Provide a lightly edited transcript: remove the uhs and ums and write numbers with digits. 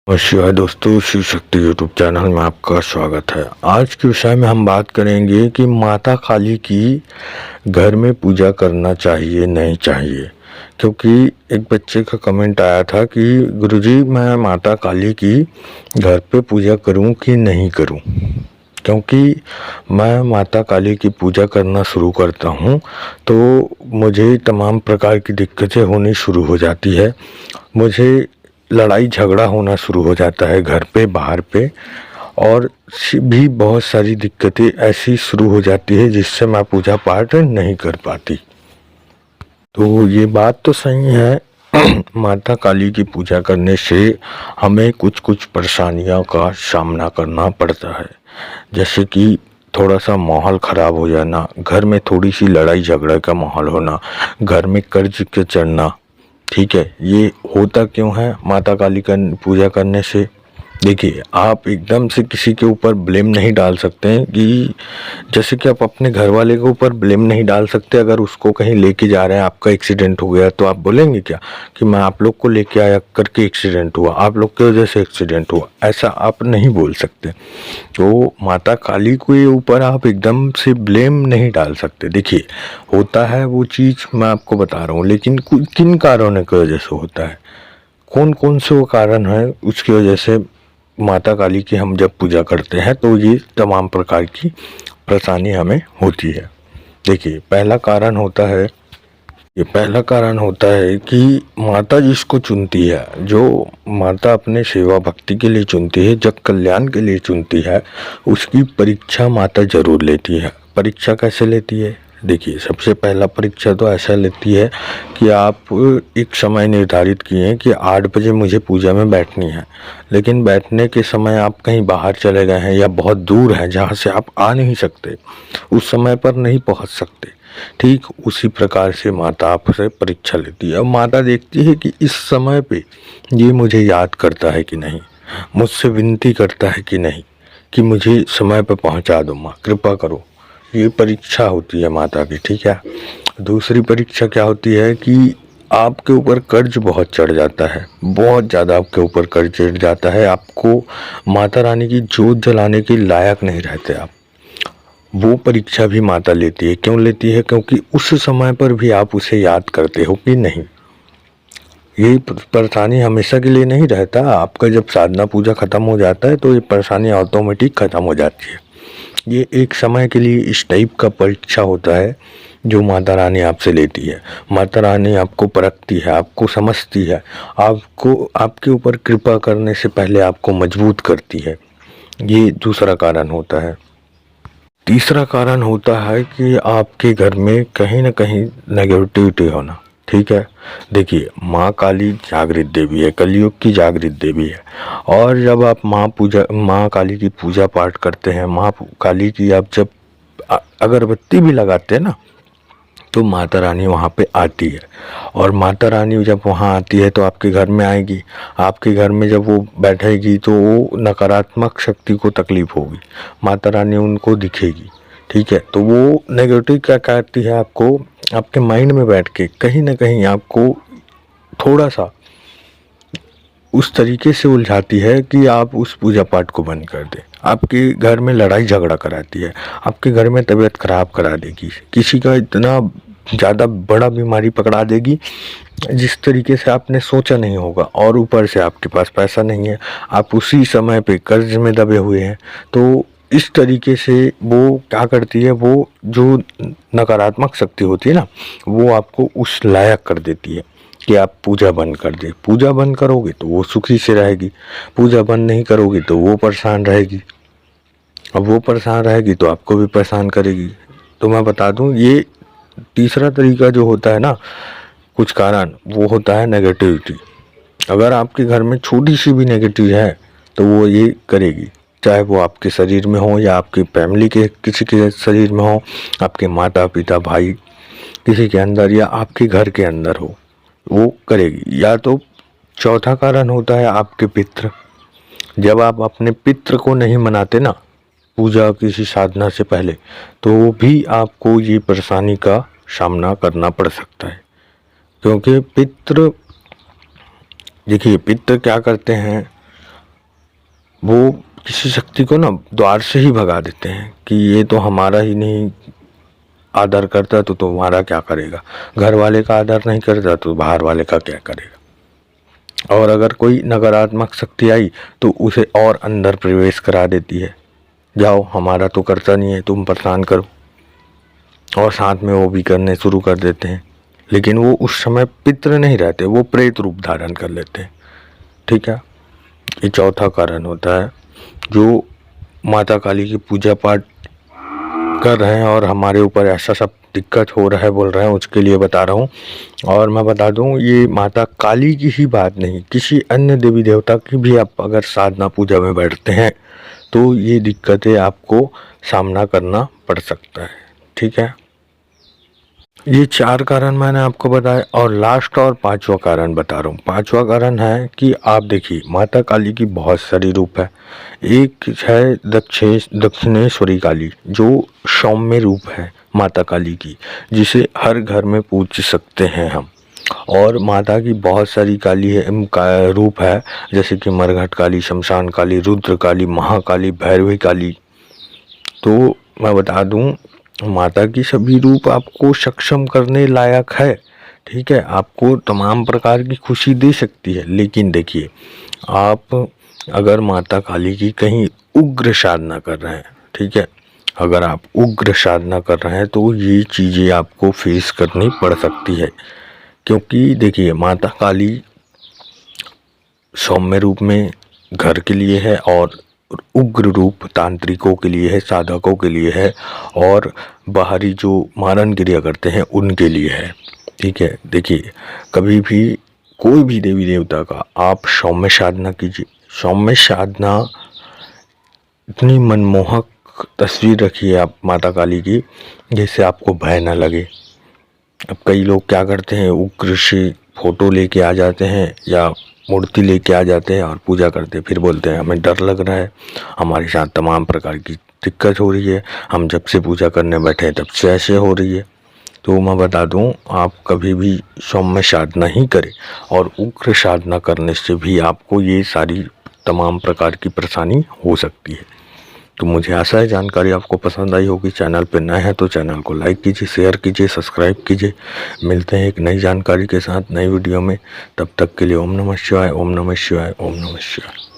नमस्कार दोस्तों, Shiv Shakti YouTube channel में आपका स्वागत है। आज के विषय में हम बात करेंगे कि माता काली की घर में पूजा करना चाहिए नहीं चाहिए। क्योंकि एक बच्चे का कमेंट आया था कि गुरुजी मैं माता काली की घर पे पूजा करूं कि नहीं करूं। क्योंकि मैं माता काली की पूजा करना शुरू करता हूं तो मुझे तमाम प्रकार की दिक्कतें होनी शुरू हो जाती है। मुझे लड़ाई झगड़ा होना शुरू हो जाता है घर पे बाहर पे, और भी बहुत सारी दिक्कतें ऐसी शुरू हो जाती है जिससे मैं पूजा पाठ नहीं कर पाती। तो ये बात तो सही है माता काली की पूजा करने से हमें कुछ कुछ परेशानियों का सामना करना पड़ता है। जैसे कि थोड़ा सा माहौल ख़राब हो जाना, घर में थोड़ी सी लड़ाई झगड़ा का माहौल होना, घर में कर्ज के चढ़ना। ठीक है, ये होता क्यों है माता काली का पूजा करने से? देखिए, आप एकदम से किसी के ऊपर ब्लेम नहीं डाल सकते हैं कि जैसे कि आप अपने घर वाले के ऊपर ब्लेम नहीं डाल सकते। अगर उसको कहीं लेके जा रहे हैं, आपका एक्सीडेंट हो गया, तो आप बोलेंगे क्या कि मैं आप लोग को लेके आया करके एक्सीडेंट हुआ, आप लोग की वजह से एक्सीडेंट हुआ? ऐसा आप नहीं बोल सकते। तो माता काली के ऊपर आप एकदम से ब्लेम नहीं डाल सकते। देखिए, होता है वो चीज़ मैं आपको बता रहा हूँ, लेकिन किन कारणों की वजह से होता है, कौन कौन से वो कारण है उसकी वजह से माता काली की हम जब पूजा करते हैं तो ये तमाम प्रकार की परेशानी हमें होती है। देखिए, पहला कारण होता है कि माता जिसको चुनती है, जो माता अपने सेवा भक्ति के लिए चुनती है, जग कल्याण के लिए चुनती है, उसकी परीक्षा माता जरूर लेती है। परीक्षा कैसे लेती है? देखिए, सबसे पहला परीक्षा तो ऐसा लेती है कि आप एक समय निर्धारित किए हैं कि 8 बजे मुझे पूजा में बैठनी है, लेकिन बैठने के समय आप कहीं बाहर चले गए हैं या बहुत दूर हैं जहाँ से आप आ नहीं सकते, उस समय पर नहीं पहुँच सकते। ठीक उसी प्रकार से माता आपसे परीक्षा लेती है और माता देखती है कि इस समय पे ये मुझे याद करता है कि नहीं, मुझसे विनती करता है कि नहीं, कि मुझे समय पर पहुँचा दो माँ, कृपा करो। ये परीक्षा होती है माता की। ठीक है, दूसरी परीक्षा क्या होती है कि आपके ऊपर कर्ज बहुत चढ़ जाता है, बहुत ज़्यादा आपके ऊपर कर्ज चढ़ जाता है, आपको माता रानी की जोत जलाने के लायक नहीं रहते आप। वो परीक्षा भी माता लेती है। क्यों लेती है? क्योंकि उस समय पर भी आप उसे याद करते हो कि नहीं। ये परेशानी हमेशा के लिए नहीं रहता। आपका जब साधना पूजा खत्म हो जाता है तो ये परेशानी ऑटोमेटिक खत्म हो जाती है। ये एक समय के लिए इस टाइप का परीक्षा होता है जो माता रानी आपसे लेती है। माता रानी आपको परखती है, आपको समझती है, आपको आपके ऊपर कृपा करने से पहले आपको मजबूत करती है। ये दूसरा कारण होता है। तीसरा कारण होता है कि आपके घर में कहीं ना कहीं नेगेटिविटी होना। ठीक है, देखिए, माँ काली जागृत देवी है, कलयुग की जागृत देवी है। और जब आप माँ काली की पूजा पाठ करते हैं, माँ काली की आप जब अगरबत्ती भी लगाते हैं ना, तो माता रानी वहाँ पे आती है। और माता रानी जब वहाँ आती है तो आपके घर में आएगी। आपके घर में जब वो बैठेगी तो वो नकारात्मक शक्ति को तकलीफ होगी, माता रानी उनको दिखेगी। ठीक है, तो वो नेगेटिव क्या करती है, आपको आपके माइंड में बैठ के कहीं ना कहीं आपको थोड़ा सा उस तरीके से उलझाती है कि आप उस पूजा पाठ को बंद कर दें। आपके घर में लड़ाई झगड़ा कराती है, आपके घर में तबीयत खराब करा देगी, किसी का इतना ज़्यादा बड़ा बीमारी पकड़ा देगी जिस तरीके से आपने सोचा नहीं होगा। और ऊपर से आपके पास पैसा नहीं है, आप उसी समय पे कर्ज में दबे हुए हैं। तो इस तरीके से वो क्या करती है, वो जो नकारात्मक शक्ति होती है ना, वो आपको उस लायक कर देती है कि आप पूजा बंद कर दे। पूजा बंद करोगे तो वो सुखी से रहेगी, पूजा बंद नहीं करोगे तो वो परेशान रहेगी, अब वो परेशान रहेगी तो आपको भी परेशान करेगी। तो मैं बता दूं, ये तीसरा तरीका जो होता है ना, कुछ कारण, वो होता है नेगेटिविटी। अगर आपके घर में छोटी सी भी नेगेटिव है तो वो ये करेगी, चाहे वो आपके शरीर में हो या आपकी फैमिली के किसी के शरीर में हो, आपके माता पिता भाई किसी के अंदर या आपके घर के अंदर हो, वो करेगी। या तो चौथा कारण होता है आपके पितृ। जब आप अपने पितृ को नहीं मनाते ना पूजा किसी साधना से पहले, तो भी आपको ये परेशानी का सामना करना पड़ सकता है। क्योंकि पितृ, देखिए, पितृ क्या करते हैं, वो किसी शक्ति को ना द्वार से ही भगा देते हैं कि ये तो हमारा ही नहीं आदर करता तो तुम्हारा क्या करेगा, घर वाले का आदर नहीं करता तो बाहर वाले का क्या करेगा। और अगर कोई नकारात्मक शक्ति आई तो उसे और अंदर प्रवेश करा देती है, जाओ हमारा तो करता नहीं है तुम परेशान करो, और साथ में वो भी करने शुरू कर देते हैं। लेकिन वो उस समय पितृ नहीं रहते, वो प्रेत रूप धारण कर लेते हैं। ठीक है, ये चौथा कारण होता है। जो माता काली की पूजा पाठ कर रहे हैं और हमारे ऊपर ऐसा सब दिक्कत हो रहा है बोल रहे हैं, उसके लिए बता रहा हूँ। और मैं बता दूँ, ये माता काली की ही बात नहीं, किसी अन्य देवी देवता की भी आप अगर साधना पूजा में बैठते हैं तो ये दिक्कतें आपको सामना करना पड़ सकता है। ठीक है, ये 4 कारण मैंने आपको बताया, और लास्ट और 5वां कारण बता रहा हूँ। 5वां कारण है कि आप देखिए माता काली की बहुत सारी रूप है। एक है दक्षिणेश्वरी काली, जो सौम्य रूप है माता काली की, जिसे हर घर में पूज सकते हैं हम। और माता की बहुत सारी काली है रूप है, जैसे कि मरघट काली, शमशान काली, रुद्र काली, महाकाली, भैरवी काली। तो मैं बता दूं, माता की सभी रूप आपको सक्षम करने लायक है। ठीक है, आपको तमाम प्रकार की खुशी दे सकती है। लेकिन देखिए, आप अगर माता काली की कहीं उग्र साधना कर रहे हैं, ठीक है, अगर आप उग्र साधना कर रहे हैं तो ये चीज़ें आपको फेस करनी पड़ सकती है। क्योंकि देखिए माता काली सौम्य रूप में घर के लिए है, और उग्र रूप तांत्रिकों के लिए है, साधकों के लिए है, और बाहरी जो मारण क्रिया करते हैं उनके लिए है। ठीक है, देखिए कभी भी कोई भी देवी देवता का आप सौम्य साधना कीजिए। सौम्य साधना, इतनी मनमोहक तस्वीर रखिए आप माता काली की जिससे आपको भय ना लगे। अब कई लोग क्या करते हैं, उग्र से फोटो लेके आ जाते हैं या मूर्ति लेके आ जाते हैं और पूजा करते हैं, फिर बोलते हैं हमें डर लग रहा है, हमारे साथ तमाम प्रकार की दिक्कत हो रही है, हम जब से पूजा करने बैठे हैं तब से ऐसे हो रही है। तो मैं बता दूं, आप कभी भी सौम्य साधना ही करें, और उग्र साधना करने से भी आपको ये सारी तमाम प्रकार की परेशानी हो सकती है। तो मुझे आशा है जानकारी आपको पसंद आई होगी। चैनल पर नए हैं तो चैनल को लाइक कीजिए, शेयर कीजिए, सब्सक्राइब कीजिए। मिलते हैं एक नई जानकारी के साथ नई वीडियो में। तब तक के लिए ओम नमः शिवाय, ओम नमः शिवाय, ओम नमः शिवाय।